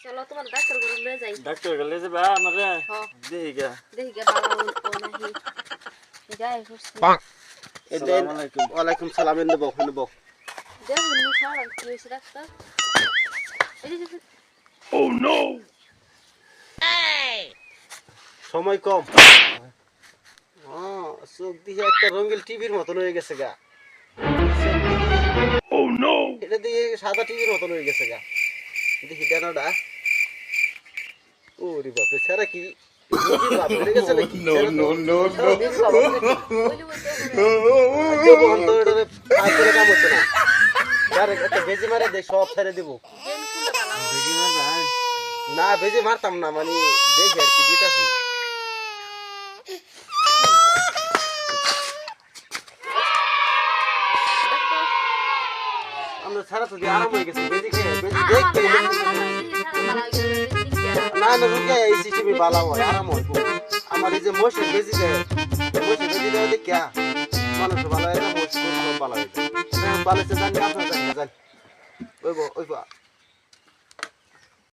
চলো তোমার ডাক্তার ঘরে লয়ে যাই। ডাক্তার গেলে যাবা আমারে দেহিগা বাবা ও নাহি যাই করছি। আসসালামু আলাইকুম। ওয়ালাইকুম সালাম। এনে বউ দেখো নি খাওয়া কি হইছে ডাক্তার। এই যে সময় কম। চোখ দিয়ে একটা রঙিন টিভির মতন হয়ে গেছে গা। এটা দিয়ে সাদা টিভির মতন হয়ে গেছে গা। দেখি ডানাটা। ওরে বাপরে সারা কি বাপ হয়ে গেছে নাকি? নো কাম হচ্ছে না। একটা বেজি মারে দেখ সব ছেড়ে দিব। দেখি না ভাই না বেজি মারতাম না, মানে দেখি আর কি দিতাছি। আমরা সারা তো দিয়ে আরাম হয়ে গেছে। বেজি খেয়ে বেজি দেখতে না না রুকে এই সিস্টেমে ভালো হয়, আরাম হয়। আমার এই যে মোষের বেজি দেয়, মোষের বেজি দেওয়া দেখে মানুষ ভালো হয় না, মোষ ভালো হয়। ভালো হচ্ছে জানি আপনার জানি ওইব